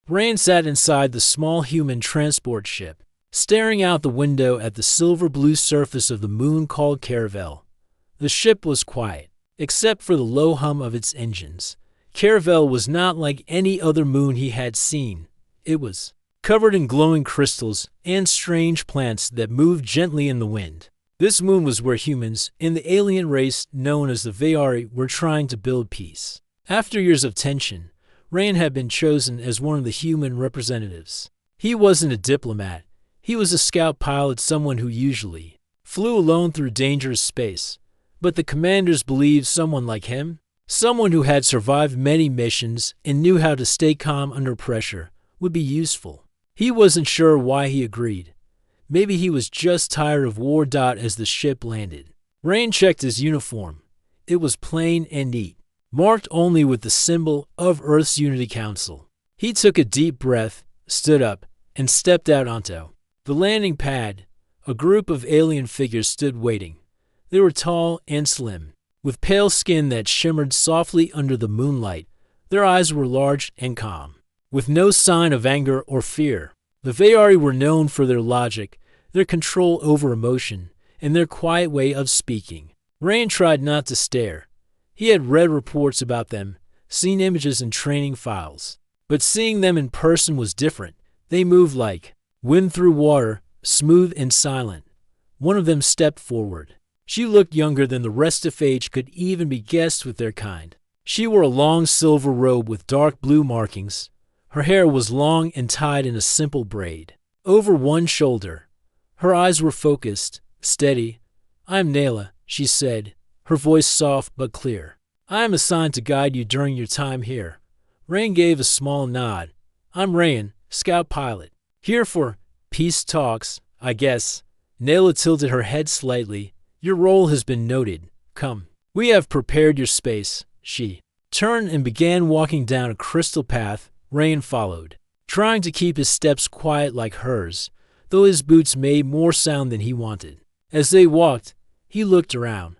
Rand sat inside the small human transport ship, staring out the window at the silver-blue surface of the moon called Caravel. The ship was quiet, except for the low hum of its engines. Caravel was not like any other moon he had seen. It was covered in glowing crystals and strange plants that moved gently in the wind. This moon was where humans, in the alien race known as the Veyari, were trying to build peace. After years of tension, Rand had been chosen as one of the human representatives. He wasn't a diplomat. He was a scout pilot, someone who usually flew alone through dangerous space. But the commanders believed someone like him, someone who had survived many missions and knew how to stay calm under pressure, would be useful. He wasn't sure why he agreed. Maybe he was just tired of war. As the ship landed, Rand checked his uniform. It was plain and neat, marked only with the symbol of Earth's Unity Council. He took a deep breath, stood up, and stepped out onto the landing pad. A group of alien figures stood waiting. They were tall and slim, with pale skin that shimmered softly under the moonlight. Their eyes were large and calm, with no sign of anger or fear. The Veyari were known for their logic, their control over emotion, and their quiet way of speaking. Rand tried not to stare. He had read reports about them, seen images in training files. But seeing them in person was different. They moved like wind through water, smooth and silent. One of them stepped forward. She looked younger than the rest of age could even be guessed with their kind. She wore a long silver robe with dark blue markings. Her hair was long and tied in a simple braid over one shoulder. Her eyes were focused, steady. "I'm Nayla," she said, her voice soft but clear. "I am assigned to guide you during your time here." Rand gave a small nod. "I'm Rayan, scout pilot. Here for peace talks, I guess." Nayla tilted her head slightly. "Your role has been noted. Come. We have prepared your space." She turned and began walking down a crystal path. Rand followed, trying to keep his steps quiet like hers, though his boots made more sound than he wanted. As they walked, he looked around.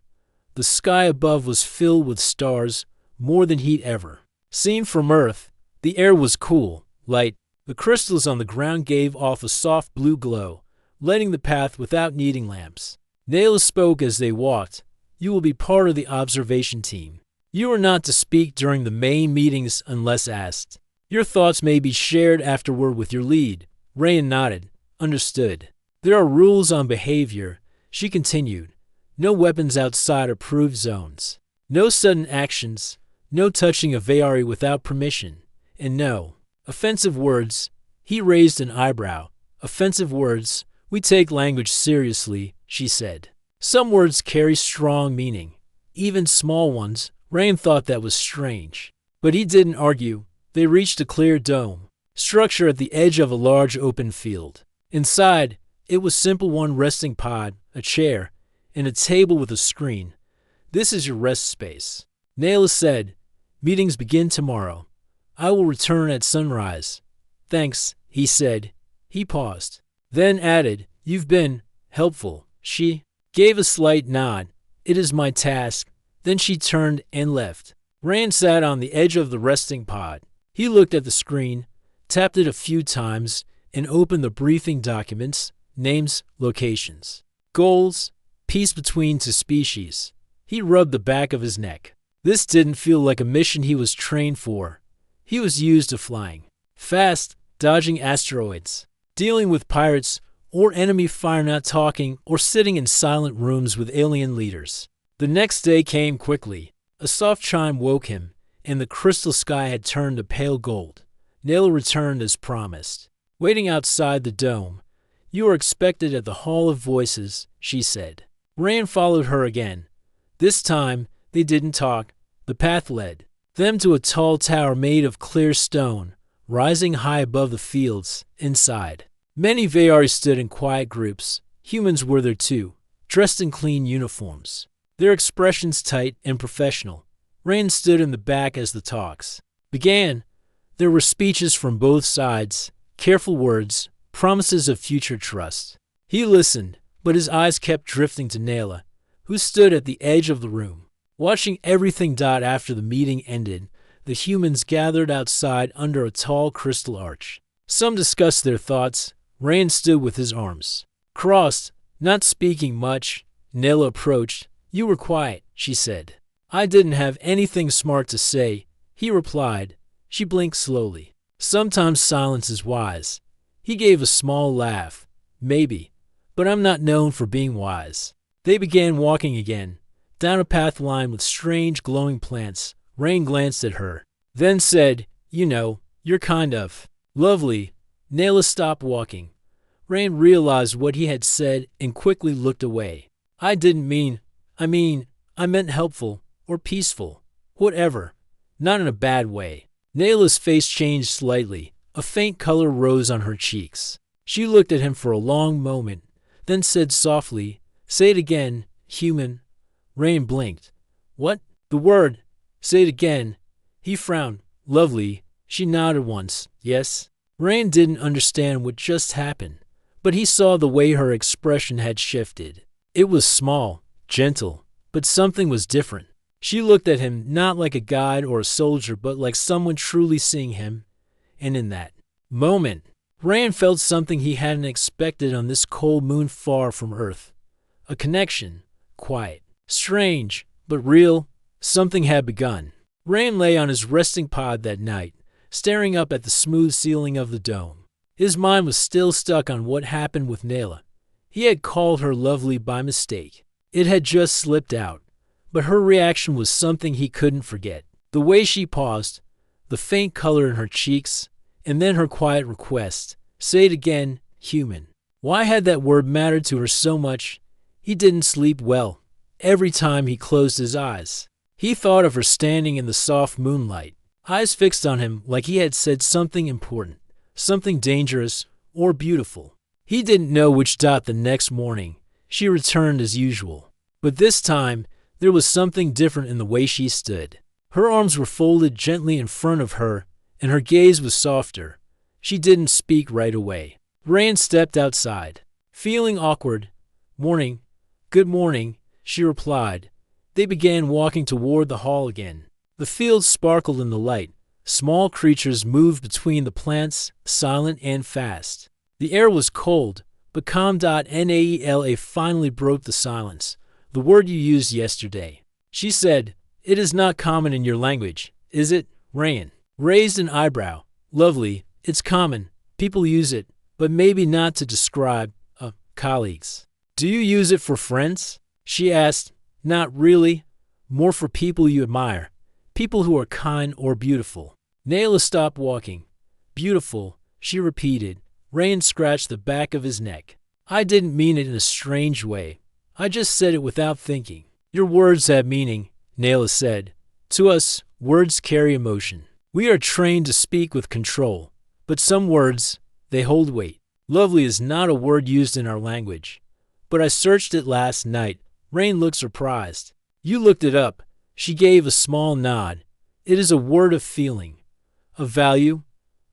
The sky above was filled with stars, more than he'd ever seen from Earth. The air was cool, light. The crystals on the ground gave off a soft blue glow, lighting the path without needing lamps. Nayla spoke as they walked. "You will be part of the observation team. You are not to speak during the main meetings unless asked. Your thoughts may be shared afterward with your lead." Rand nodded. "Understood. There are rules on behavior," she continued. "No weapons outside approved zones. No sudden actions. No touching a Veyari without permission. And no offensive words." He raised an eyebrow. "Offensive words? We take language seriously," she said. "Some words carry strong meaning, even small ones." Rand thought that was strange, but he didn't argue. They reached a clear dome structure at the edge of a large open field. Inside, it was simple: one resting pod, a chair, and a table with a screen. "This is your rest space," Nayla said. "Meetings begin tomorrow. I will return at sunrise." "Thanks," he said. He paused, then added, "You've been helpful." She gave a slight nod. "It is my task." Then she turned and left. Rand sat on the edge of the resting pod. He looked at the screen, tapped it a few times, and opened the briefing documents: names, locations, goals, peace between two species. He rubbed the back of his neck. This didn't feel like a mission he was trained for. He was used to flying fast, dodging asteroids, dealing with pirates or enemy fire, not talking or sitting in silent rooms with alien leaders. The next day came quickly. A soft chime woke him, and the crystal sky had turned to pale gold. Nayla returned as promised. Waiting outside the dome. "You are expected at the Hall of Voices," she said. Rand followed her again. This time, they didn't talk. The path led them to a tall tower made of clear stone, rising high above the fields. Inside, many Veyari stood in quiet groups. Humans were there too, dressed in clean uniforms, their expressions tight and professional. Rand stood in the back as the talks began. There were speeches from both sides, careful words, promises of future trust. He listened, but his eyes kept drifting to Nayla, who stood at the edge of the room, watching everything. After the meeting ended, the humans gathered outside under a tall crystal arch. Some discussed their thoughts. Rand stood with his arms crossed, not speaking much. Nayla approached. "You were quiet," she said. "I didn't have anything smart to say," he replied. She blinked slowly. "Sometimes silence is wise." He gave a small laugh. "Maybe, but I'm not known for being wise." They began walking again, down a path lined with strange glowing plants. Rain glanced at her, then said, "You know, you're kind of lovely." Nayla stopped walking. Rain realized what he had said and quickly looked away. I meant helpful or peaceful. Whatever. Not in a bad way." Nayla's face changed slightly. A faint color rose on her cheeks. She looked at him for a long moment, then said softly, "Say it again, human." Rain blinked. "What?" "The word. Say it again." He frowned. "Lovely." She nodded once. "Yes." Rain didn't understand what just happened, but he saw the way her expression had shifted. It was small, gentle, but something was different. She looked at him not like a guide or a soldier, but like someone truly seeing him. And in that moment, Rand felt something he hadn't expected on this cold moon far from Earth. A connection, quiet, strange, but real. Something had begun. Rand lay on his resting pod that night, staring up at the smooth ceiling of the dome. His mind was still stuck on what happened with Nayla. He had called her lovely by mistake. It had just slipped out, but her reaction was something he couldn't forget. The way she paused, the faint color in her cheeks, and then her quiet request, "Say it again, human." Why had that word mattered to her so much? He didn't sleep well. Every time he closed his eyes, he thought of her standing in the soft moonlight, eyes fixed on him like he had said something important, something dangerous or beautiful. He didn't know which. The next morning, she returned as usual. But this time, there was something different in the way she stood. Her arms were folded gently in front of her, and her gaze was softer. She didn't speak right away. Rand stepped outside, feeling awkward. "Morning." "Good morning," she replied. They began walking toward the hall again. The fields sparkled in the light. Small creatures moved between the plants, silent and fast. The air was cold, but calm. Naela finally broke the silence. "The word you used yesterday," she said. "It is not common in your language, is it?" Rand raised an eyebrow. "Lovely. It's common. People use it, but maybe not to describe, colleagues." "Do you use it for friends?" she asked. "Not really. More for people you admire. People who are kind or beautiful." Nayla stopped walking. "Beautiful," she repeated. Rand scratched the back of his neck. "I didn't mean it in a strange way. I just said it without thinking." "Your words have meaning," Nayla said. "To us, words carry emotion. We are trained to speak with control, but some words, they hold weight. Lovely is not a word used in our language, but I searched it last night." Rand looked surprised. "You looked it up." She gave a small nod. "It is a word of feeling, of value,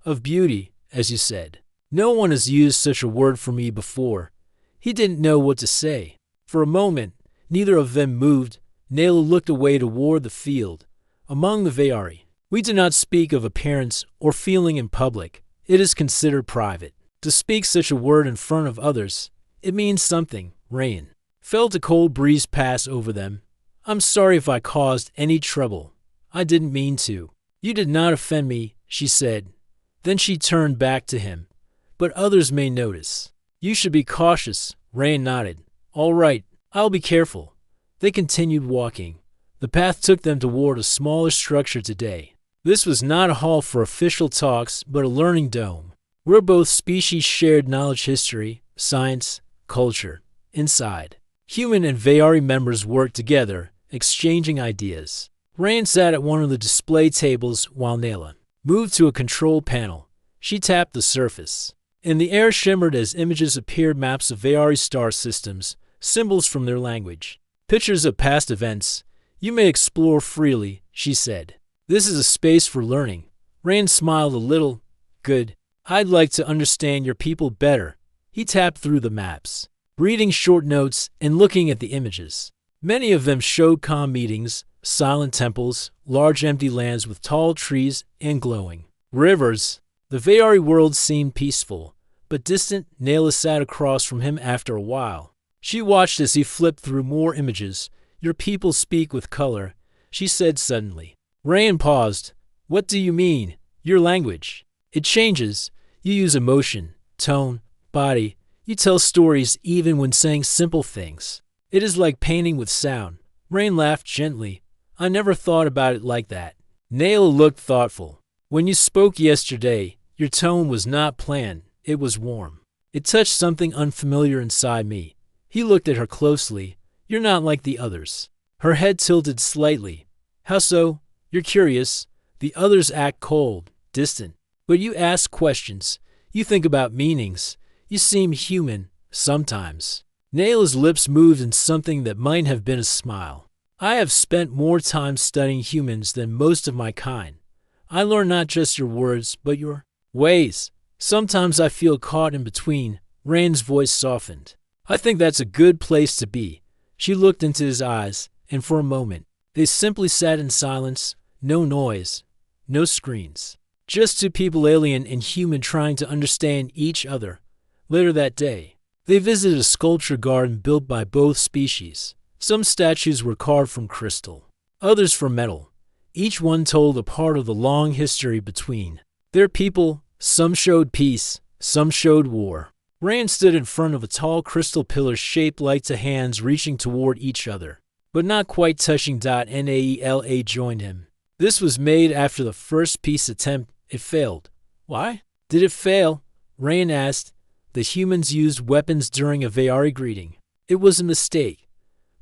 of beauty, as you said. No one has used such a word for me before." He didn't know what to say. For a moment, neither of them moved. Nayla looked away toward the field. "Among the Veyari, we do not speak of appearance or feeling in public. It is considered private. To speak such a word in front of others, it means something." Rand felt a cold breeze pass over them. "I'm sorry if I caused any trouble. I didn't mean to." "You did not offend me," she said. Then she turned back to him. "But others may notice. You should be cautious." Rand nodded. "All right, I'll be careful." They continued walking. The path took them toward a smaller structure today. This was not a hall for official talks, but a learning dome, where both species shared knowledge, history, science, culture. Inside, human and Veyari members worked together, exchanging ideas. Rand sat at one of the display tables while Nayla moved to a control panel. She tapped the surface, and the air shimmered as images appeared, maps of Veyari star systems, symbols from their language, pictures of past events. "You may explore freely," she said. "This is a space for learning." Rand smiled a little. "Good. I'd like to understand your people better." He tapped through the maps, reading short notes and looking at the images. Many of them showed calm meetings, silent temples, large empty lands with tall trees and glowing rivers. The Veari world seemed peaceful, but distant. Nayla sat across from him after a while. She watched as he flipped through more images. Your people speak with color, she said suddenly. Rayan paused. What do you mean? Your language. It changes. You use emotion, tone, body. You tell stories even when saying simple things. It is like painting with sound. Rain laughed gently. I never thought about it like that. Nayla looked thoughtful. When you spoke yesterday, your tone was not planned. It was warm. It touched something unfamiliar inside me. He looked at her closely. You're not like the others. Her head tilted slightly. How so? You're curious. The others act cold, distant. But you ask questions. You think about meanings. You seem human, sometimes. Nayla's lips moved in something that might have been a smile. I have spent more time studying humans than most of my kind. I learn not just your words, but your ways. Sometimes I feel caught in between. Rain's voice softened. I think that's a good place to be. She looked into his eyes, and for a moment, they simply sat in silence. No noise, no screens. Just two people, alien and human, trying to understand each other. Later that day, they visited a sculpture garden built by both species. Some statues were carved from crystal, others from metal. Each one told a part of the long history between their people. Some showed peace, some showed war. Rand stood in front of a tall crystal pillar shaped like two hands reaching toward each other, but not quite touching. Naela joined him. This was made after the first peace attempt. It failed. Why did it fail? Rand asked. The humans used weapons during a Veari greeting. It was a mistake,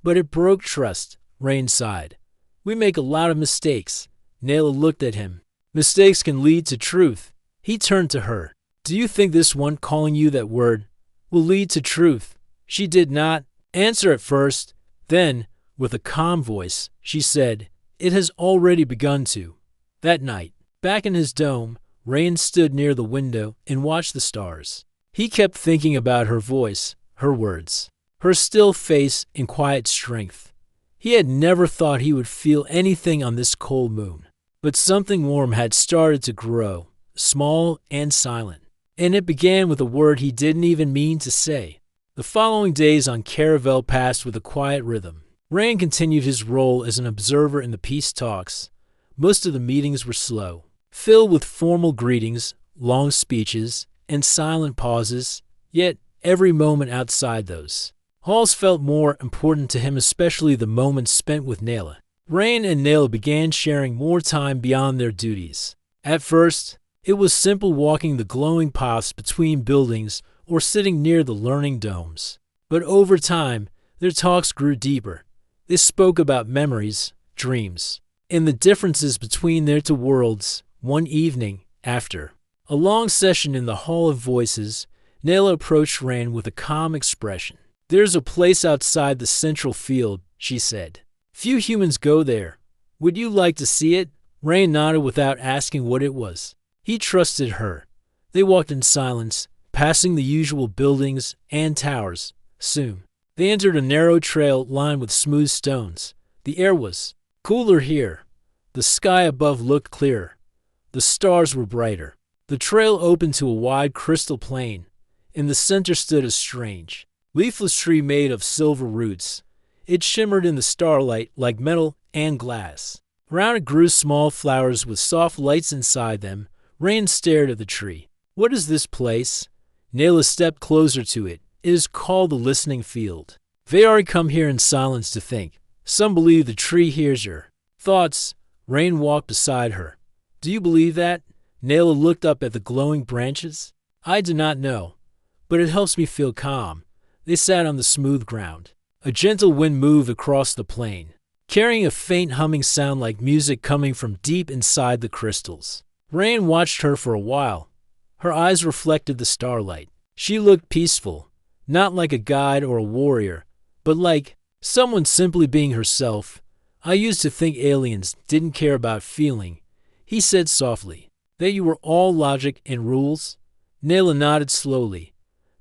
but it broke trust. Rand sighed. We make a lot of mistakes. Naela looked at him. Mistakes can lead to truth. He turned to her. Do you think this one calling you that word will lead to truth? She did not answer at first. Then, with a calm voice, she said, It has already begun to. That night, back in his dome, Rand stood near the window and watched the stars. He kept thinking about her voice, her words, her still face and quiet strength. He had never thought he would feel anything on this cold moon. But something warm had started to grow, small and silent. And it began with a word he didn't even mean to say. The following days on Caravel passed with a quiet rhythm. Rand continued his role as an observer in the peace talks. Most of the meetings were slow, filled with formal greetings, long speeches, and silent pauses, yet every moment outside those halls felt more important to him, especially the moments spent with Nayla. Rand and Nayla began sharing more time beyond their duties. At first, it was simple, walking the glowing paths between buildings or sitting near the learning domes. But over time, their talks grew deeper. They spoke about memories, dreams, and the differences between their two worlds. One evening, after a long session in the Hall of Voices, Nayla approached Rand with a calm expression. There's a place outside the central field, she said. Few humans go there. Would you like to see it? Rand nodded without asking what it was. He trusted her. They walked in silence, passing the usual buildings and towers. Soon, they entered a narrow trail lined with smooth stones. The air was cooler here. The sky above looked clearer. The stars were brighter. The trail opened to a wide crystal plain. In the center stood a strange, leafless tree made of silver roots. It shimmered in the starlight like metal and glass. Around it grew small flowers with soft lights inside them. Rand stared at the tree. What is this place? Nayla stepped closer to it. It is called the Listening Field. Veari come here in silence to think. Some believe the tree hears your thoughts. Rand walked beside her. Do you believe that? Nayla looked up at the glowing branches. I do not know, but it helps me feel calm. They sat on the smooth ground. A gentle wind moved across the plain, carrying a faint humming sound like music coming from deep inside the crystals. Rand watched her for a while. Her eyes reflected the starlight. She looked peaceful, not like a guide or a warrior, but like someone simply being herself. I used to think aliens didn't care about feeling. He said softly, that you were all logic and rules. Nayla nodded slowly.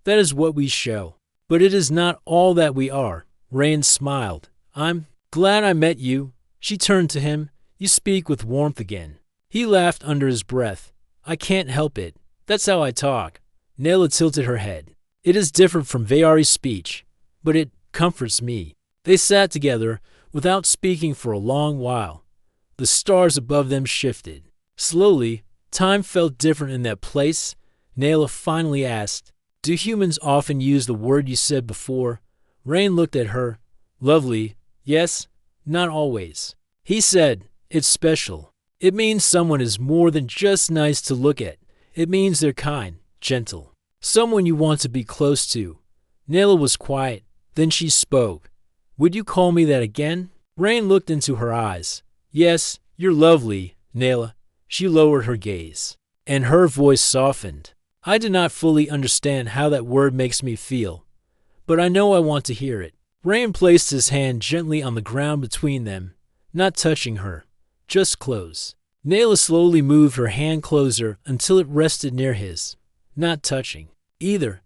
That is what we show. But it is not all that we are. Rand smiled. I'm glad I met you. She turned to him. You speak with warmth again. He laughed under his breath. I can't help it. That's how I talk. Nayla tilted her head. It is different from Vayari's speech, but it comforts me. They sat together without speaking for a long while. The stars above them shifted. Slowly, time felt different in that place. Nayla finally asked, do humans often use the word you said before? Rain looked at her. Lovely. Yes, not always. He said, it's special. It means someone is more than just nice to look at. It means they're kind, gentle. Someone you want to be close to. Nayla was quiet. Then she spoke. Would you call me that again? Rain looked into her eyes. Yes, you're lovely, Nayla. She lowered her gaze, and her voice softened. I do not fully understand how that word makes me feel, but I know I want to hear it. Rain placed his hand gently on the ground between them, not touching her, just close. Nayla slowly moved her hand closer until it rested near his, not touching either,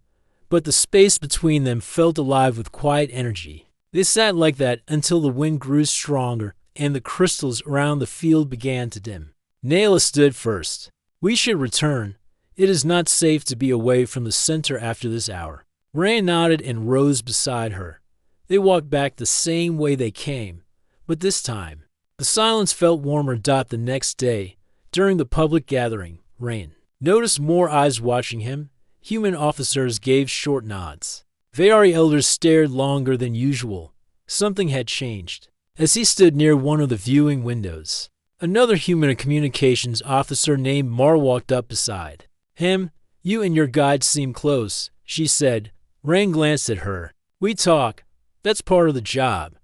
but the space between them felt alive with quiet energy. They sat like that until the wind grew stronger and the crystals around the field began to dim. Nayla stood first. We should return. It is not safe to be away from the center after this hour. Rain nodded and rose beside her. They walked back the same way they came, but this time, the silence felt warmer. The next day, during the public gathering, Rain noticed more eyes watching him. Human officers gave short nods. Vayari elders stared longer than usual. Something had changed. As he stood near one of the viewing windows, another human communications officer named Mar walked up beside him. You and your guide seem close, she said. Rain glanced at her. We talk. That's part of the job.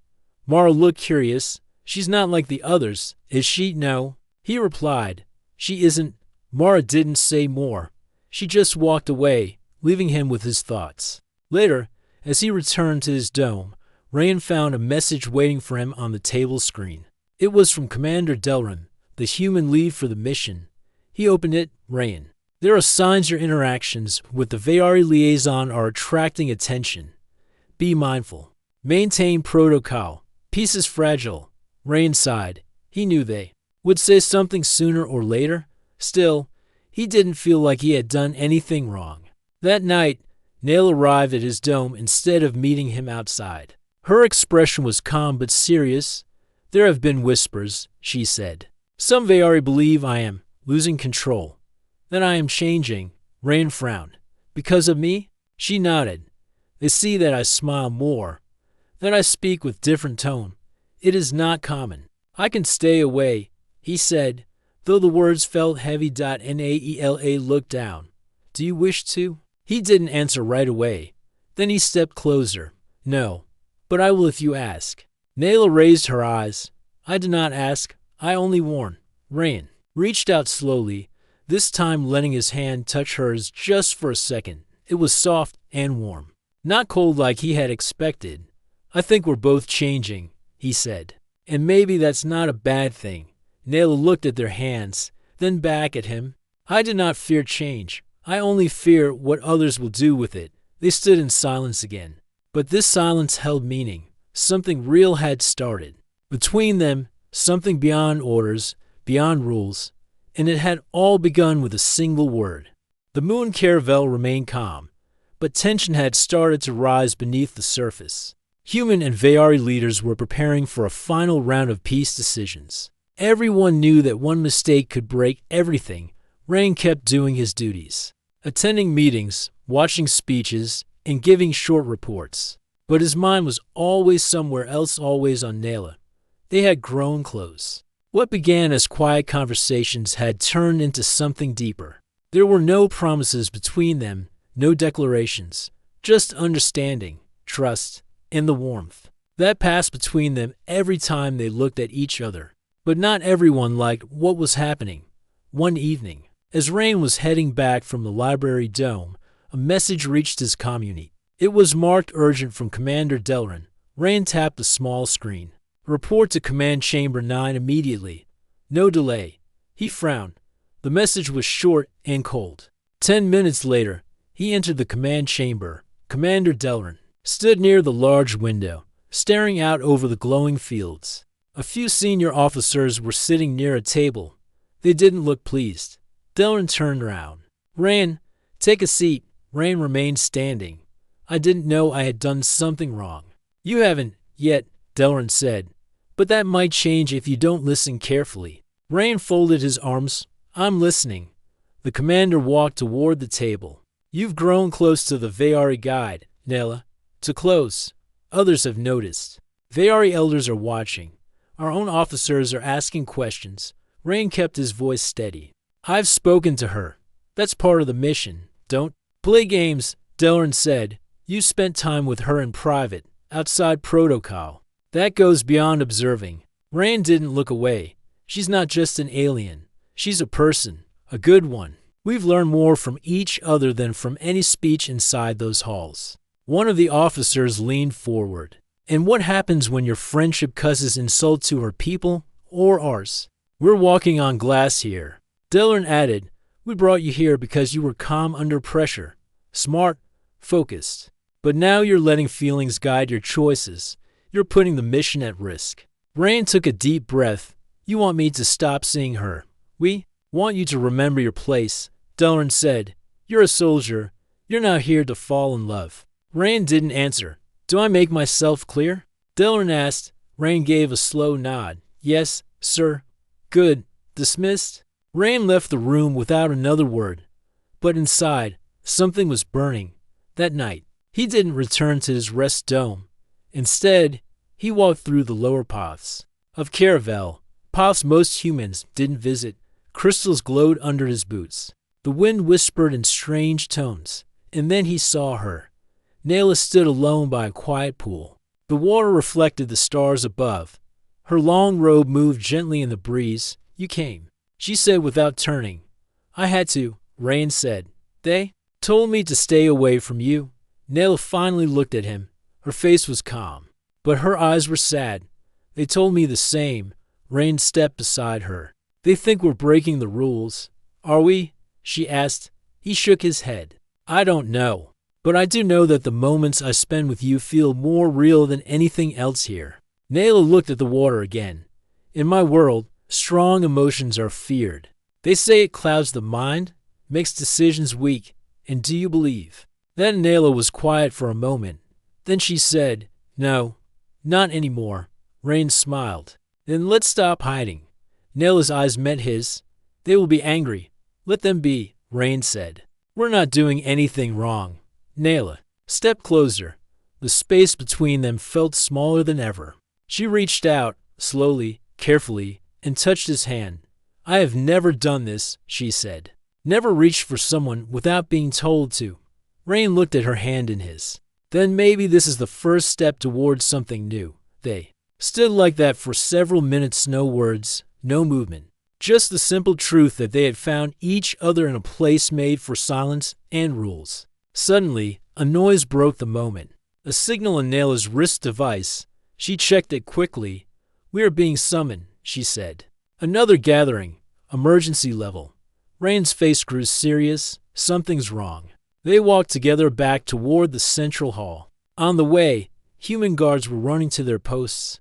Mar looked curious. She's not like the others, is she? No. He replied. She isn't. Mara didn't say more. She just walked away, leaving him with his thoughts. Later, as he returned to his dome, Rain found a message waiting for him on the table screen. It was from Commander Delrin, the human lead for the mission. He opened it. Rain. There are signs your interactions with the Vayari liaison are attracting attention. Be mindful. Maintain protocol. Peace is fragile. Rain sighed. He knew they would say something sooner or later. Still, he didn't feel like he had done anything wrong. That night, Nayla arrived at his dome instead of meeting him outside. Her expression was calm but serious. There have been whispers, she said. Some Vayari believe I am losing control, that I am changing. Rain frowned. Because of me? She nodded. They see that I smile more, that I speak with different tone. It is not common. I can stay away, he said, though the words felt heavy. Naela looked down. Do you wish to? He didn't answer right away. Then he stepped closer. No, but I will if you ask. Nayla raised her eyes. I did not ask. I only warn. Rain reached out slowly, this time letting his hand touch hers just for a second. It was soft and warm, not cold like he had expected. I think we're both changing, he said. And maybe that's not a bad thing. Nayla looked at their hands, then back at him. I do not fear change. I only fear what others will do with it. They stood in silence again. But this silence held meaning. Something real had started. Between them, something beyond orders, beyond rules. And it had all begun with a single word. The moon caravel remained calm, but tension had started to rise beneath the surface. Human and Vayari leaders were preparing for a final round of peace decisions. Everyone knew that one mistake could break everything. Rain kept doing his duties, attending meetings, watching speeches, and giving short reports. But his mind was always somewhere else, always on Nayla. They had grown close. What began as quiet conversations had turned into something deeper. There were no promises between them, no declarations, just understanding, trust, and the warmth that passed between them every time they looked at each other. But not everyone liked what was happening. One evening, as Rain was heading back from the library dome, a message reached his commune. It was marked urgent from Commander Delrin. Rain tapped the small screen. Report to Command Chamber 9 immediately. No delay. He frowned. The message was short and cold. 10 minutes later, he entered the command chamber. Commander Delrin stood near the large window, staring out over the glowing fields. A few senior officers were sitting near a table. They didn't look pleased. Delrin turned around. Rain, take a seat. Rain remained standing. I didn't know I had done something wrong. You haven't yet, Delrin said. But that might change if you don't listen carefully. Rain folded his arms. I'm listening. The commander walked toward the table. You've grown close to the Veari guide, Nela. Too close. Others have noticed. Veari elders are watching. Our own officers are asking questions. Rain kept his voice steady. I've spoken to her. That's part of the mission. Don't play games, Delrin said. You spent time with her in private, outside protocol. That goes beyond observing. Rain didn't look away. She's not just an alien. She's a person, a good one. We've learned more from each other than from any speech inside those halls. One of the officers leaned forward. And what happens when your friendship causes insult to her people or ours? We're walking on glass here. Delrin added, we brought you here because you were calm under pressure, smart, focused. But now you're letting feelings guide your choices. You're putting the mission at risk. Rain took a deep breath. You want me to stop seeing her? We want you to remember your place, Delrin said. You're a soldier. You're not here to fall in love. Rain didn't answer. Do I make myself clear? Delrin asked. Rain gave a slow nod. Yes, sir. Good. Dismissed? Rain left the room without another word. But inside, something was burning. That night, he didn't return to his rest dome. Instead, he walked through the lower paths of Caravel, paths most humans didn't visit. Crystals glowed under his boots. The wind whispered in strange tones. And then he saw her. Nayla stood alone by a quiet pool. The water reflected the stars above. Her long robe moved gently in the breeze. You came, she said without turning. I had to, Rain said. They told me to stay away from you. Nayla finally looked at him. Her face was calm, but her eyes were sad. They told me the same. Rain stepped beside her. They think we're breaking the rules. Are we? She asked. He shook his head. I don't know. But I do know that the moments I spend with you feel more real than anything else here. Nayla looked at the water again. In my world, strong emotions are feared. They say it clouds the mind, makes decisions weak. And do you believe? Then Nayla was quiet for a moment. Then she said, No, not anymore. Rain smiled. Then let's stop hiding. Nayla's eyes met his. They will be angry. Let them be, Rain said. We're not doing anything wrong. Nayla stepped closer. The space between them felt smaller than ever. She reached out, slowly, carefully, and touched his hand. I have never done this, she said. Never reached for someone without being told to. Rain looked at her hand in his. Then maybe this is the first step towards something new. They stood like that for several minutes, no words, no movement. Just the simple truth that they had found each other in a place made for silence and rules. Suddenly, a noise broke the moment. A signal on Nayla's wrist device. She checked it quickly. We are being summoned, she said. Another gathering. Emergency level. Rain's face grew serious. Something's wrong. They walked together back toward the central hall. On the way, human guards were running to their posts.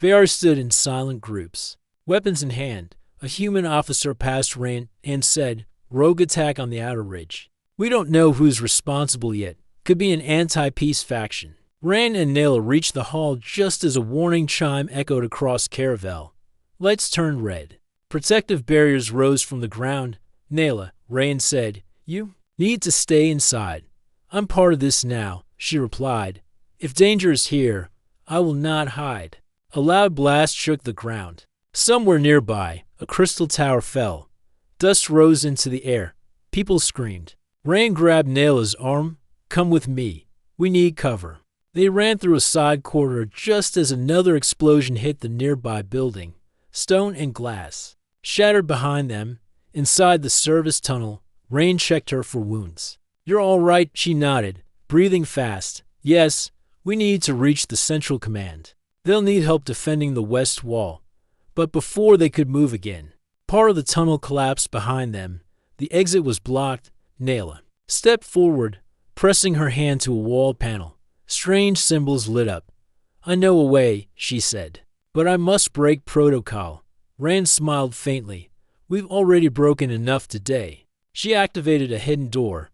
Veari stood in silent groups. Weapons in hand, a human officer passed Rain and said, Rogue attack on the outer ridge. We don't know who's responsible yet. Could be an anti-peace faction. Rain and Nayla reached the hall just as a warning chime echoed across Caravel. Lights turned red. Protective barriers rose from the ground. Nayla, Rain said, You need to stay inside. I'm part of this now, she replied. If danger is here, I will not hide. A loud blast shook the ground. Somewhere nearby, a crystal tower fell. Dust rose into the air. People screamed. Rain grabbed Nayla's arm. Come with me. We need cover. They ran through a side corridor just as another explosion hit the nearby building. Stone and glass shattered behind them. Inside the service tunnel, Rain checked her for wounds. You're all right, she nodded, breathing fast. Yes, we need to reach the central command. They'll need help defending the west wall. But before they could move again, part of the tunnel collapsed behind them. The exit was blocked. Nayla stepped forward, pressing her hand to a wall panel. Strange symbols lit up. I know a way, she said. But I must break protocol. Rand smiled faintly. We've already broken enough today. She activated a hidden door.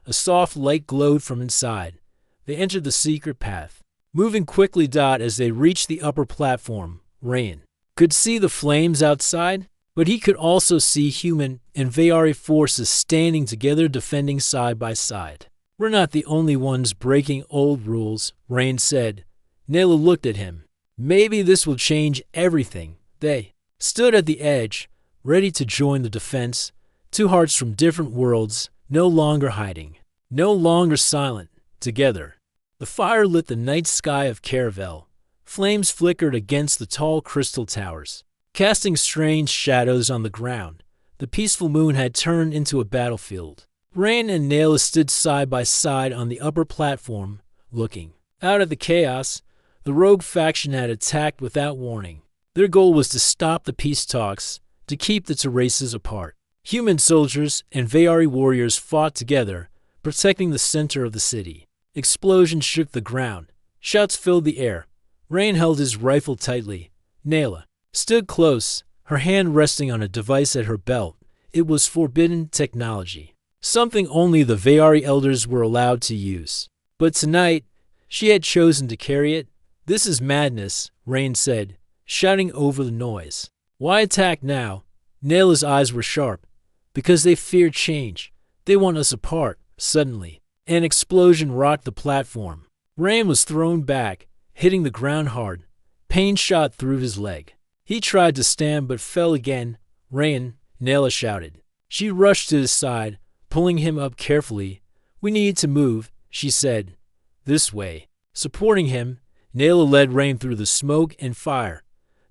A soft light glowed from inside. They entered the secret path. Moving quickly as they reached the upper platform, Rand could see the flames outside, but he could also see human and Veari forces standing together defending side by side. We're not the only ones breaking old rules, Rand said. Nayla looked at him. Maybe this will change everything. They stood at the edge, ready to join the defense, two hearts from different worlds, no longer hiding, no longer silent, together. The fire lit the night sky of Caravel. Flames flickered against the tall crystal towers, casting strange shadows on the ground. The peaceful moon had turned into a battlefield. Rand and Nayla stood side by side on the upper platform, looking out at the chaos. The rogue faction had attacked without warning. Their goal was to stop the peace talks, to keep the two races apart. Human soldiers and Veari warriors fought together, protecting the center of the city. Explosions shook the ground. Shouts filled the air. Rand held his rifle tightly. Nayla stood close, her hand resting on a device at her belt. It was forbidden technology, something only the Veari elders were allowed to use. But tonight, she had chosen to carry it. This is madness, Rand said, shouting over the noise. Why attack now? Nayla's eyes were sharp. Because they fear change. They want us apart. Suddenly, an explosion rocked the platform. Rand was thrown back, hitting the ground hard. Pain shot through his leg. He tried to stand but fell again. Rand, Nayla shouted. She rushed to his side, pulling him up carefully. We need to move, she said. This way. Supporting him, Nayla led Rand through the smoke and fire.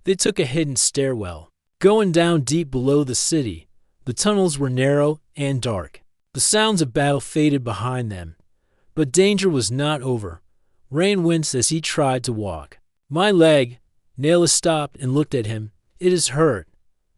They took a hidden stairwell, going down deep below the city. The tunnels were narrow and dark. The sounds of battle faded behind them. But danger was not over. Rand winced as he tried to walk. My leg. Nayla stopped and looked at him. It is hurt,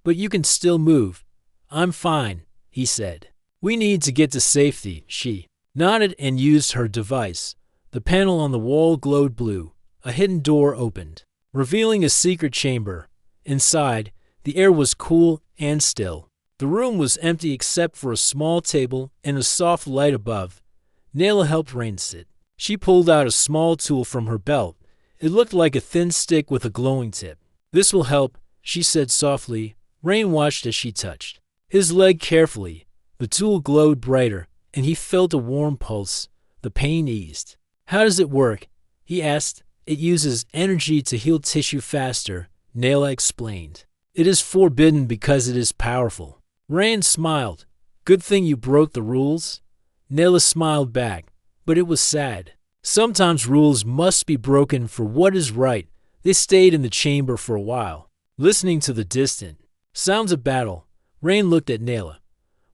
but you can still move. I'm fine, he said. We need to get to safety, she nodded and used her device. The panel on the wall glowed blue. A hidden door opened, revealing a secret chamber. Inside, the air was cool and still. The room was empty except for a small table and a soft light above. Nayla helped Rand sit. She pulled out a small tool from her belt. It looked like a thin stick with a glowing tip. This will help, she said softly. Rand watched as she touched his leg carefully. The tool glowed brighter, and he felt a warm pulse. The pain eased. How does it work? He asked. It uses energy to heal tissue faster, Nayla explained. It is forbidden because it is powerful. Rand smiled. Good thing you broke the rules. Nayla smiled back, but it was sad. Sometimes rules must be broken for what is right. They stayed in the chamber for a while, listening to the distant sounds of battle. Rand looked at Nayla.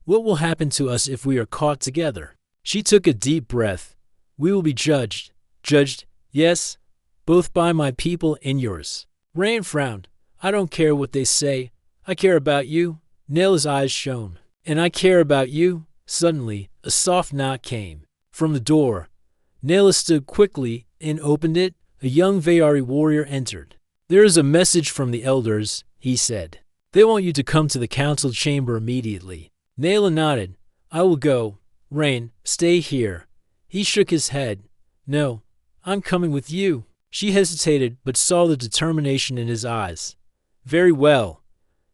What will happen to us if we are caught together? She took a deep breath. We will be judged. Judged, yes, both by my people and yours. Rand frowned. I don't care what they say. I care about you. Nayla's eyes shone. And I care about you. Suddenly, a soft knock came from the door. Nayla stood quickly and opened it. A young Veari warrior entered. There is a message from the elders, he said. They want you to come to the council chamber immediately. Nayla nodded. I will go. Rand, stay here. He shook his head. No, I'm coming with you. She hesitated but saw the determination in his eyes. Very well.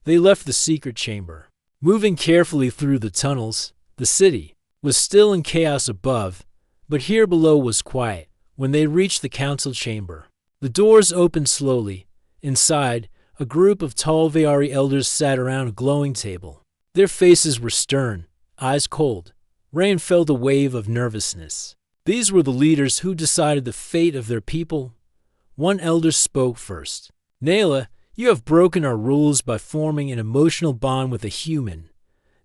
They left the secret chamber. Moving carefully through the tunnels, the city was still in chaos above, but here below was quiet. When they reached the council chamber, the doors opened slowly. Inside, a group of tall Veari elders sat around a glowing table. Their faces were stern, eyes cold. Rand felt a wave of nervousness. These were the leaders who decided the fate of their people. One elder spoke first. Nayla, you have broken our rules by forming an emotional bond with a human.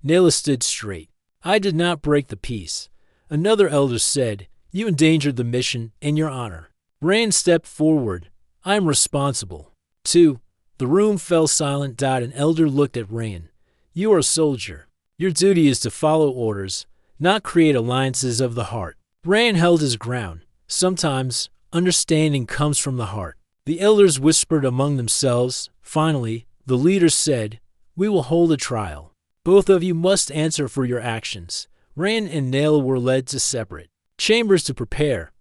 Nayla stood straight. I did not break the peace. Another elder said, you endangered the mission and your honor. Rand stepped forward. I am responsible. 2. The room fell silent. An elder looked at Rand. You are a soldier. Your duty is to follow orders, not create alliances of the heart. Rand held his ground. Sometimes, understanding comes from the heart. The elders whispered among themselves. Finally, the leaders said, "We will hold a trial. Both of you must answer for your actions." Rain and Nayla were led to separate chambers to prepare.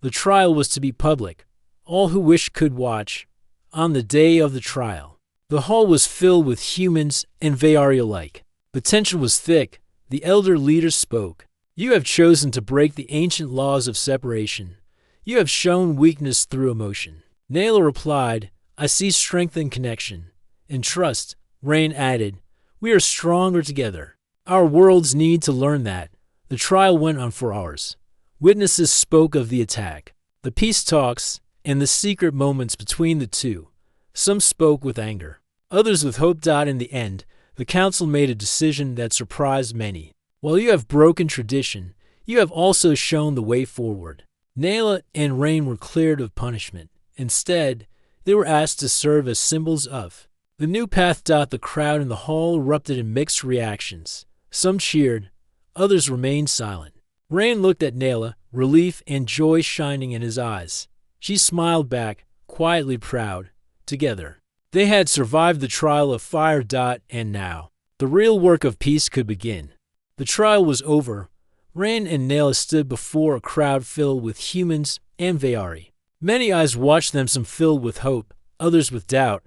The trial was to be public. All who wished could watch. On the day of the trial, the hall was filled with humans and Vaari alike. The tension was thick. The elder leaders spoke. "You have chosen to break the ancient laws of separation. You have shown weakness through emotion." Nayla replied, "I see strength in connection. In trust." Rain added, "We are stronger together. Our worlds need to learn that." The trial went on for hours. Witnesses spoke of the attack, the peace talks, and the secret moments between the two. Some spoke with anger, others with hope. In the end, the council made a decision that surprised many. "While you have broken tradition, you have also shown the way forward." Nayla and Rain were cleared of punishment. Instead, they were asked to serve as symbols of the new path. The crowd in the hall erupted in mixed reactions. Some cheered, others remained silent. Rain looked at Nayla, relief and joy shining in his eyes. She smiled back, quietly proud. Together, they had survived the trial of fire. And now, the real work of peace could begin. The trial was over. Rain and Nayla stood before a crowd filled with humans and Vaari. Many eyes watched them, some filled with hope, others with doubt.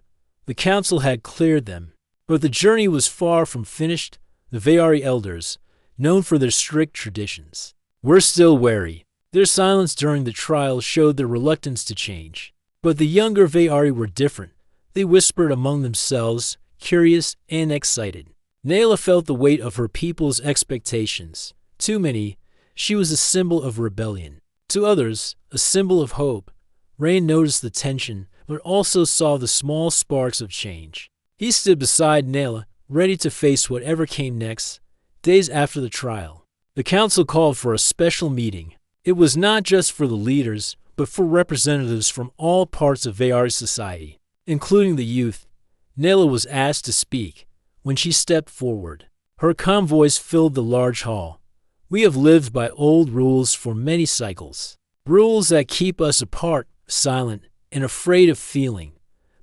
The council had cleared them, but the journey was far from finished. The Vaari elders, known for their strict traditions, were still wary. Their silence during the trial showed their reluctance to change. But the younger Vaari were different. They whispered among themselves, curious and excited. Nayla felt the weight of her people's expectations. To many, she was a symbol of rebellion. To others, a symbol of hope. Rain noticed the tension, but also saw the small sparks of change. He stood beside Nayla, ready to face whatever came next. Days after the trial, the council called for a special meeting. It was not just for the leaders, but for representatives from all parts of Vaari society, including the youth. Nayla was asked to speak. When she stepped forward, her calm voice filled the large hall. "We have lived by old rules for many cycles, rules that keep us apart, silent, and afraid of feeling.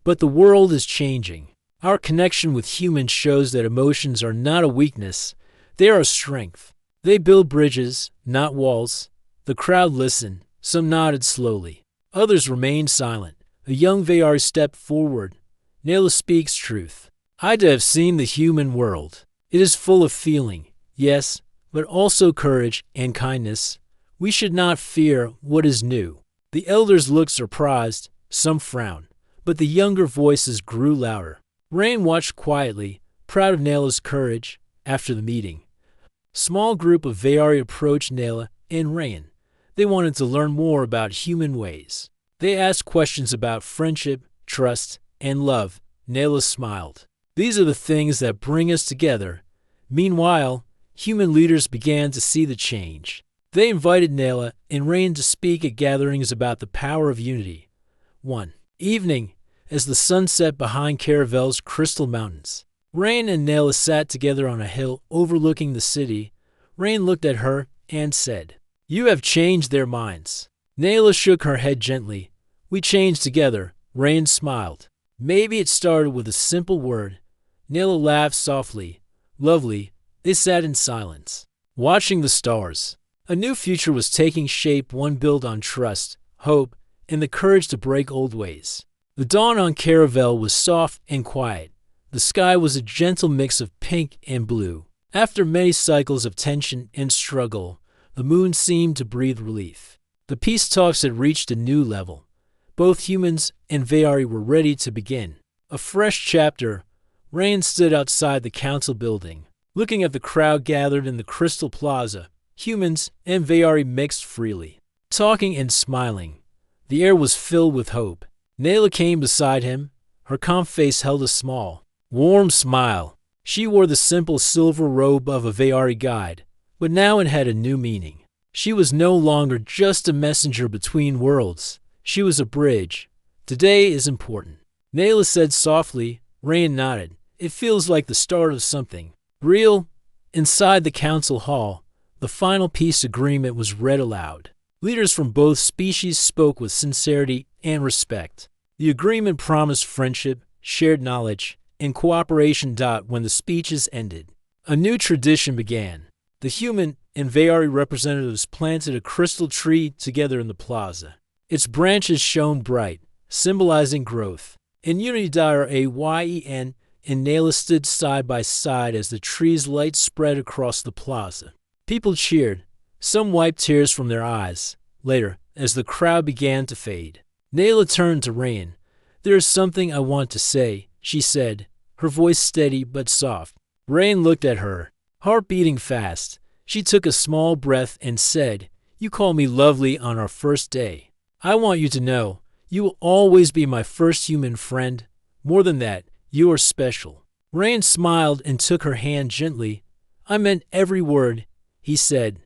But the world is changing. Our connection with humans shows that emotions are not a weakness, they are a strength. They build bridges, not walls." The crowd listened. Some nodded slowly. Others remained silent. A young Vaari stepped forward. "Nayla speaks truth. I have seen the human world. It is full of feeling, yes, but also courage and kindness. We should not fear what is new." The elders looked surprised. Some frowned, but the younger voices grew louder. Rain watched quietly, proud of Nayla's courage. After the meeting, a small group of Vaari approached Nayla and Rain. They wanted to learn more about human ways. They asked questions about friendship, trust, and love. Nayla smiled. "These are the things that bring us together." Meanwhile, human leaders began to see the change. They invited Nayla and Rain to speak at gatherings about the power of unity. One evening, as the sun set behind Caravel's crystal mountains, Rain and Nayla sat together on a hill overlooking the city. Rain looked at her and said, "You have changed their minds." Nayla shook her head gently. "We changed together." Rain smiled. "Maybe it started with a simple word." Nayla laughed softly. "Lovely." They sat in silence, watching the stars. A new future was taking shape, one built on trust, hope, and the courage to break old ways. The dawn on Caravel was soft and quiet. The sky was a gentle mix of pink and blue. After many cycles of tension and struggle, the moon seemed to breathe relief. The peace talks had reached a new level. Both humans and Vaari were ready to begin a fresh chapter. Rain stood outside the council building, looking at the crowd gathered in the Crystal Plaza. Humans and Vaari mixed freely, talking and smiling. The air was filled with hope. Nayla came beside him. Her calm face held a small, warm smile. She wore the simple silver robe of a Vaari guide, but now it had a new meaning. She was no longer just a messenger between worlds. She was a bridge. "Today is important," Nayla said softly. Rain nodded. "It feels like the start of something real." Inside the council hall, the final peace agreement was read aloud. Leaders from both species spoke with sincerity and respect. The agreement promised friendship, shared knowledge, and cooperation. When the speeches ended, a new tradition began. The human and Veyari representatives planted a crystal tree together in the plaza. Its branches shone bright, symbolizing growth. In unity, Ayen and Nayla stood side by side as the tree's light spread across the plaza. People cheered. Some wiped tears from their eyes. Later, as the crowd began to fade, Nayla turned to Rain. "There is something I want to say," she said, her voice steady but soft. Rain looked at her, heart beating fast. She took a small breath and said, "You called me lovely on our first day. I want you to know, you will always be my first human friend. More than that, you are special." Rain smiled and took her hand gently. "I meant every word," he said.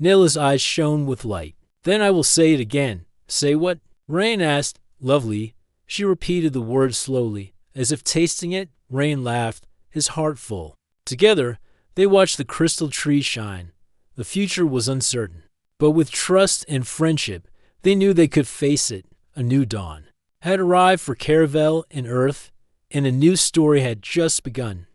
Nayla's eyes shone with light. "Then I will say it again." "Say what?" Rain asked. "Lovely." She repeated the word slowly, as if tasting it. Rain laughed, his heart full. Together, they watched the crystal tree shine. The future was uncertain, but with trust and friendship, they knew they could face it. A new dawn had arrived for Caravel and Earth, and a new story had just begun.